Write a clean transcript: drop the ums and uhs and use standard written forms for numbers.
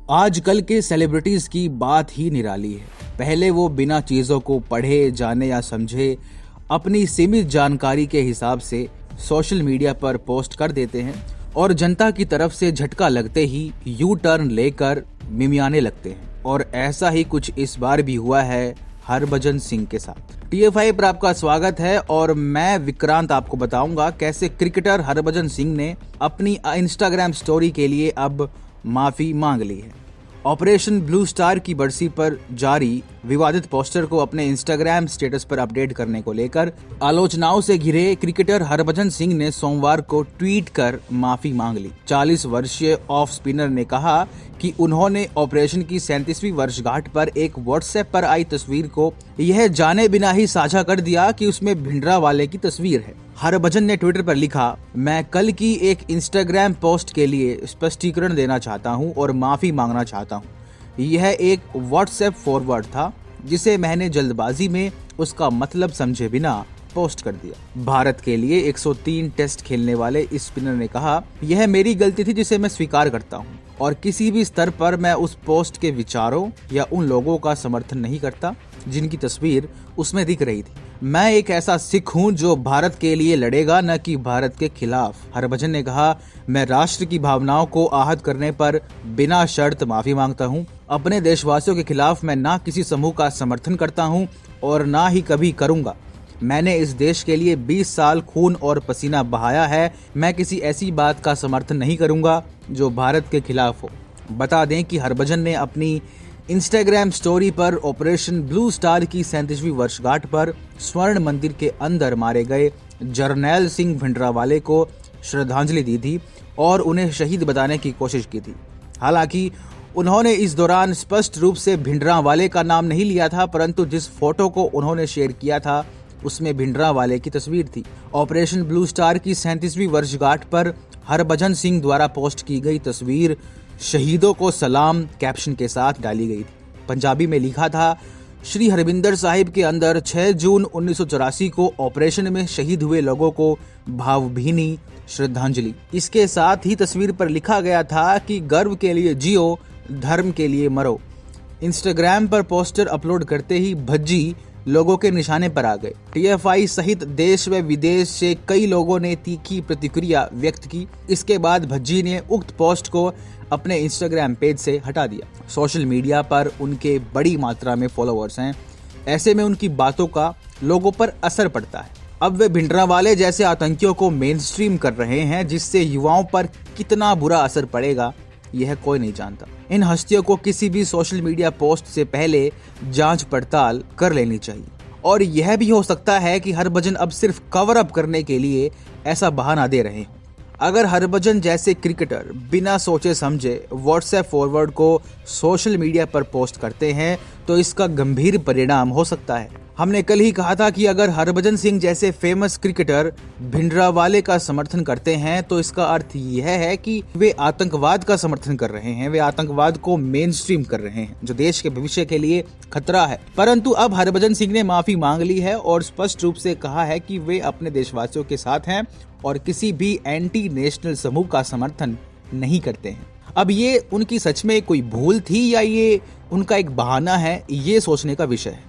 आजकल के सेलिब्रिटीज की बात ही निराली है। पहले वो बिना चीजों को पढ़े, जाने या समझे अपनी सीमित जानकारी के हिसाब से सोशल मीडिया पर पोस्ट कर देते हैं और जनता की तरफ से झटका लगते ही यू टर्न लेकर मिमियाने लगते हैं। और ऐसा ही कुछ इस बार भी हुआ है हरभजन सिंह के साथ। TFI पर आपका स्वागत है और मैं विक्रांत आपको बताऊंगा कैसे क्रिकेटर हरभजन सिंह ने अपनी इंस्टाग्राम स्टोरी के लिए अब माफी मांग ली है। ऑपरेशन ब्लू स्टार की बरसी पर जारी विवादित पोस्टर को अपने इंस्टाग्राम स्टेटस पर अपडेट करने को लेकर आलोचनाओं से घिरे क्रिकेटर हरभजन सिंह ने सोमवार को ट्वीट कर माफी मांग ली। 40 वर्षीय ऑफ स्पिनर ने कहा कि उन्होंने ऑपरेशन की 37वीं वर्षगांठ पर एक व्हाट्सएप पर आई तस्वीर को यह जाने बिना ही साझा कर दिया कि उसमें भिंडरावाले की तस्वीर है। हरभजन ने ट्विटर पर लिखा, मैं कल की एक इंस्टाग्राम पोस्ट के लिए स्पष्टीकरण देना चाहता हूं और माफी मांगना चाहता हूं। यह एक व्हाट्सएप फॉरवर्ड था जिसे मैंने जल्दबाजी में उसका मतलब समझे बिना पोस्ट कर दिया। भारत के लिए 103 टेस्ट खेलने वाले इस स्पिनर ने कहा, यह मेरी गलती थी जिसे मैं स्वीकार करता हूं और किसी भी स्तर पर मैं उस पोस्ट के विचारों या उन लोगों का समर्थन नहीं करता जिनकी तस्वीर उसमें दिख रही थी। मैं एक ऐसा सिख हूं जो भारत के लिए लड़ेगा, न कि भारत के खिलाफ। हरभजन ने कहा, मैं राष्ट्र की भावनाओं को आहत करने पर बिना शर्त माफी मांगता हूं। अपने देशवासियों के खिलाफ मैं ना किसी समूह का समर्थन करता हूं और ना ही कभी करूंगा। मैंने इस देश के लिए 20 साल खून और पसीना बहाया है। मैं किसी ऐसी बात का समर्थन नहीं करूंगा जो भारत के खिलाफ हो। बता दें कि हरभजन ने अपनी इंस्टाग्राम स्टोरी पर ऑपरेशन ब्लू स्टार की 37वीं वर्षगांठ पर स्वर्ण मंदिर के अंदर मारे गए जरनैल सिंह भिंडरावाले को श्रद्धांजलि दी थी और उन्हें शहीद बताने की कोशिश की थी। हालांकि उन्होंने इस दौरान स्पष्ट रूप से भिंडरावाले का नाम नहीं लिया था, परंतु जिस फोटो को उन्होंने शेयर किया था उसमें भिंडरावाले की तस्वीर थी। ऑपरेशन ब्लू स्टार की 37वीं वर्षगांठ पर हरभजन सिंह द्वारा पोस्ट की गई तस्वीर शहीदों को सलाम कैप्शन के साथ डाली गई थी। पंजाबी में लिखा था, श्री हरबिंदर साहिब के अंदर 6 जून 1984 को ऑपरेशन में शहीद हुए लोगों को भावभीनी श्रद्धांजलि। इसके साथ ही तस्वीर पर लिखा गया था कि गर्व के लिए जियो, धर्म के लिए मरो। इंस्टाग्राम पर पोस्टर अपलोड करते ही भज्जी लोगों के निशाने पर आ गए। TFI सहित देश व विदेश से कई लोगों ने तीखी प्रतिक्रिया व्यक्त की। इसके बाद भज्जी ने उक्त पोस्ट को अपने इंस्टाग्राम पेज से हटा दिया। सोशल मीडिया पर उनके बड़ी मात्रा में फॉलोअर्स हैं, ऐसे में उनकी बातों का लोगों पर असर पड़ता है। अब वे भिंडरावाले जैसे आतंकियों को मेन स्ट्रीम कर रहे हैं, जिससे युवाओं पर कितना बुरा असर पड़ेगा यह कोई नहीं जानता। इन हस्तियों को किसी भी सोशल मीडिया पोस्ट से पहले जांच पड़ताल कर लेनी चाहिए। और यह भी हो सकता है कि हरभजन अब सिर्फ कवर अप करने के लिए ऐसा बहाना दे रहे हों। अगर हरभजन जैसे क्रिकेटर बिना सोचे समझे व्हाट्सएप फॉरवर्ड को सोशल मीडिया पर पोस्ट करते हैं तो इसका गंभीर परिणाम हो सकता है। हमने कल ही कहा था कि अगर हरभजन सिंह जैसे फेमस क्रिकेटर भिंडरावाले का समर्थन करते हैं तो इसका अर्थ यह है कि वे आतंकवाद का समर्थन कर रहे हैं, वे आतंकवाद को मेन स्ट्रीम कर रहे हैं, जो देश के भविष्य के लिए खतरा है। परंतु अब हरभजन सिंह ने माफी मांग ली है और स्पष्ट रूप से कहा है कि वे अपने देशवासियों के साथ हैं और किसी भी एंटी नेशनल समूह का समर्थन नहीं करते हैं। अब ये उनकी सच में कोई भूल थी या ये उनका एक बहाना है, ये सोचने का विषय है।